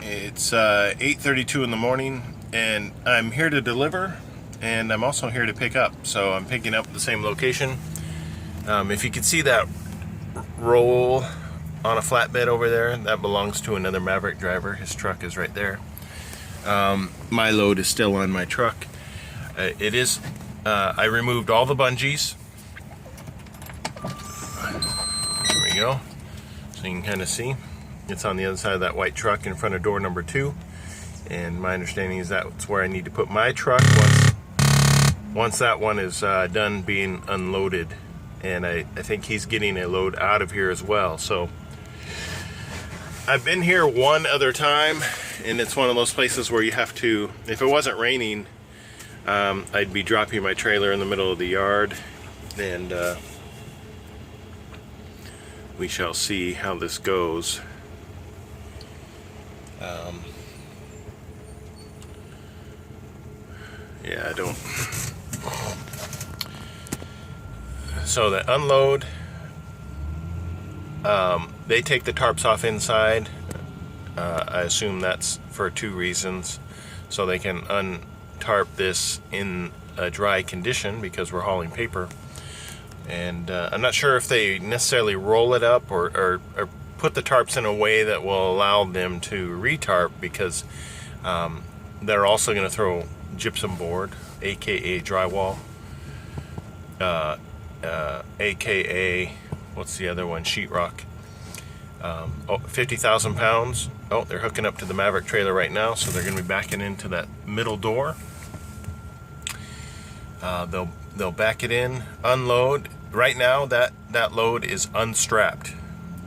It's 8:32 in the morning, and I'm here to deliver, and I'm also here to pick up. So I'm picking up at the same location. If you can see that roll on a flatbed over there, that belongs to another Maverick driver. His truck is right there. My load is still on my truck. I removed all the bungees. There we go. So you can kind of see. It's on the other side of that white truck in front of door number 2. And my understanding is that's where I need to put my truck once that one is done being unloaded. And I think he's getting a load out of here as well. So I've been here one other time, and it's one of those places where you have to, if it wasn't raining, I'd be dropping my trailer in the middle of the yard, and we shall see how this goes. Yeah, I don't. So the unload, they take the tarps off inside. I assume that's for 2 reasons. So they can untarp this in a dry condition because we're hauling paper. And I'm not sure if they necessarily roll it up or put the tarps in a way that will allow them to retarp, because they're also going to throw gypsum board, aka drywall, aka, what's the other one, sheetrock. 50,000 pounds. Oh, they're hooking up to the Maverick trailer right now, so they're going to be backing into that middle door. They'll back it in, unload. Right now that load is unstrapped.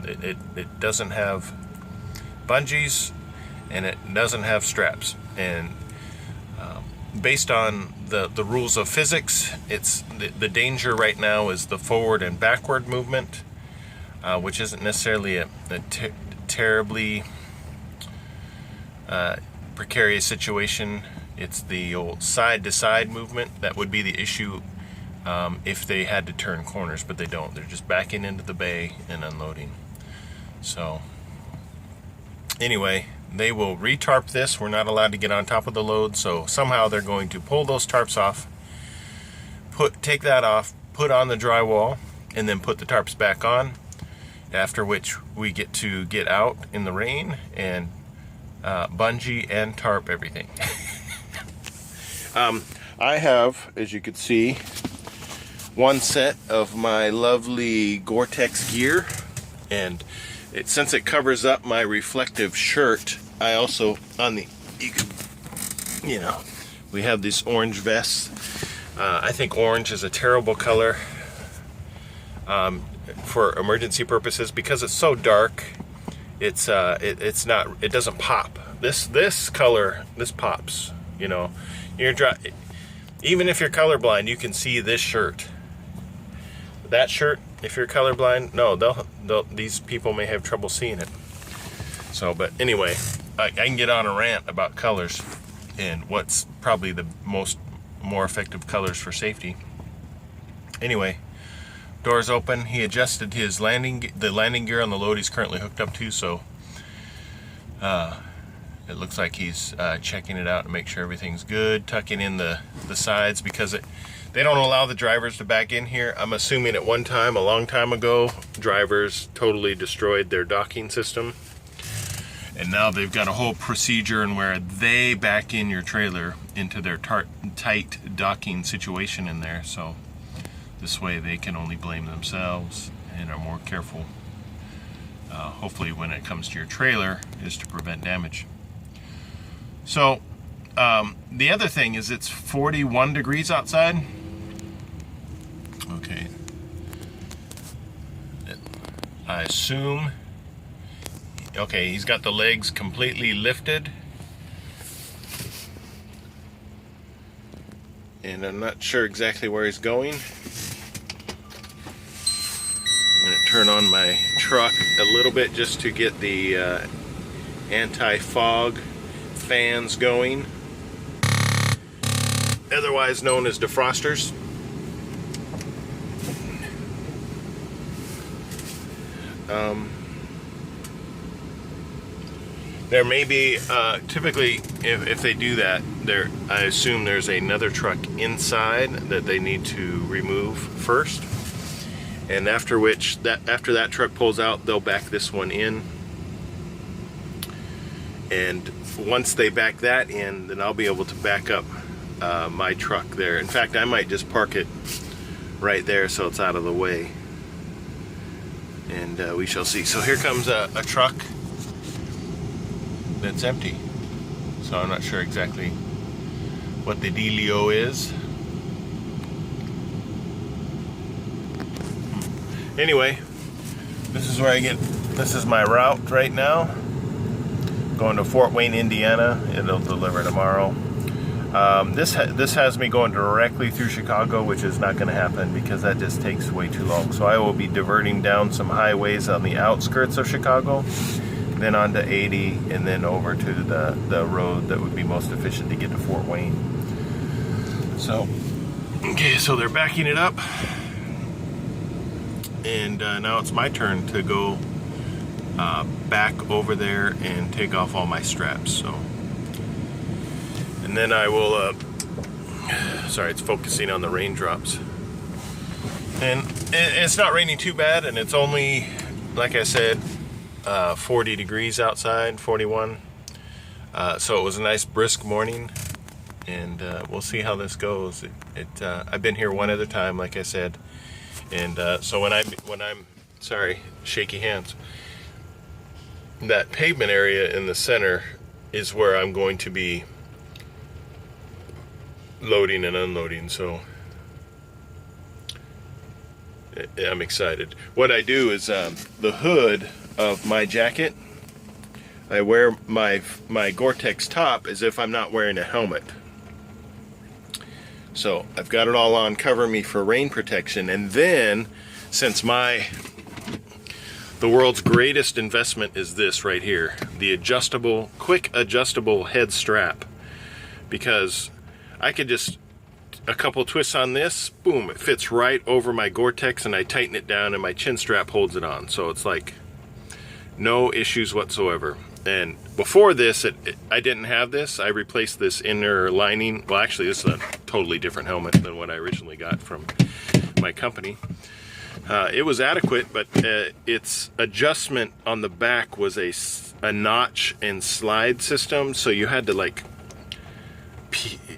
It doesn't have bungees, and it doesn't have straps. And based on the rules of physics, it's the danger right now is the forward and backward movement, which isn't necessarily a terribly precarious situation. It's the old side-to-side movement that would be the issue if they had to turn corners, but they don't. They're just backing into the bay and unloading. So anyway, they will retarp this. We're not allowed to get on top of the load, so somehow they're going to pull those tarps off, take that off, put on the drywall, and then put the tarps back on, after which we get to get out in the rain and bungee and tarp everything. I have, as you can see, one set of my lovely Gore-Tex gear, and since it covers up my reflective shirt, I also, we have these orange vests. I think orange is a terrible color for emergency purposes, because it's so dark. It doesn't pop. This color, this pops. You know, even if you're colorblind, you can see this shirt. That shirt, if you're colorblind, no, these people may have trouble seeing it. So, but anyway, I can get on a rant about colors and what's probably the more effective colors for safety. Anyway, doors open. He adjusted his landing gear on the load he's currently hooked up to, so it looks like he's checking it out to make sure everything's good, tucking in the sides, because they don't allow the drivers to back in here. I'm assuming at one time, a long time ago, drivers totally destroyed their docking system. And now they've got a whole procedure in where they back in your trailer into their tight docking situation in there. So this way they can only blame themselves and are more careful. Hopefully when it comes to your trailer, is to prevent damage. So the other thing is it's 41 degrees outside. Okay. I assume, okay, he's got the legs completely lifted. And I'm not sure exactly where he's going. I'm going to turn on my truck a little bit just to get the anti-fog fans going, otherwise known as defrosters. There may be, typically, if they do that, I assume there's another truck inside that they need to remove first. And after that truck pulls out, they'll back this one in. And once they back that in, then I'll be able to back up my truck there. In fact, I might just park it right there so it's out of the way. And we shall see. So here comes a truck that's empty. So I'm not sure exactly what the dealio is. Anyway, this is where this is my route right now. Going to Fort Wayne, Indiana. It'll deliver tomorrow. This has me going directly through Chicago, which is not going to happen because that just takes way too long. So I will be diverting down some highways on the outskirts of Chicago, then onto 80, and then over to the road that would be most efficient to get to Fort Wayne. So, okay, so they're backing it up, and now it's my turn to go back over there and take off all my straps. So, and then I will, sorry, it's focusing on the raindrops. And it's not raining too bad, and it's only, like I said, 40 degrees outside, 41. So it was a nice brisk morning, and we'll see how this goes. I've been here one other time, like I said, and so when I'm sorry, shaky hands. That pavement area in the center is where I'm going to be loading and unloading, so I'm excited. What I do is the hood of my jacket, I wear my Gore-Tex top as if I'm not wearing a helmet. So I've got it all on, cover me for rain protection, and then since the world's greatest investment is this right here, the quick adjustable head strap, because I could just, a couple twists on this, boom, it fits right over my Gore-Tex, and I tighten it down and my chin strap holds it on. So it's like no issues whatsoever. And before this, I didn't have this. I replaced this inner lining. Well, actually, this is a totally different helmet than what I originally got from my company. It was adequate, but its adjustment on the back was a notch and slide system, so you had to like,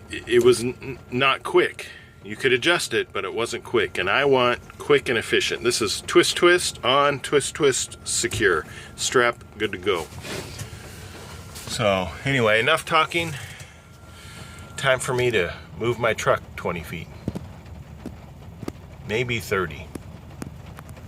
it was not quick. You could adjust it, but it wasn't quick, and I want quick and efficient. This is twist, twist, on, twist, twist, secure. Strap, good to go. So anyway, enough talking. Time for me to move my truck 20 feet. Maybe 30.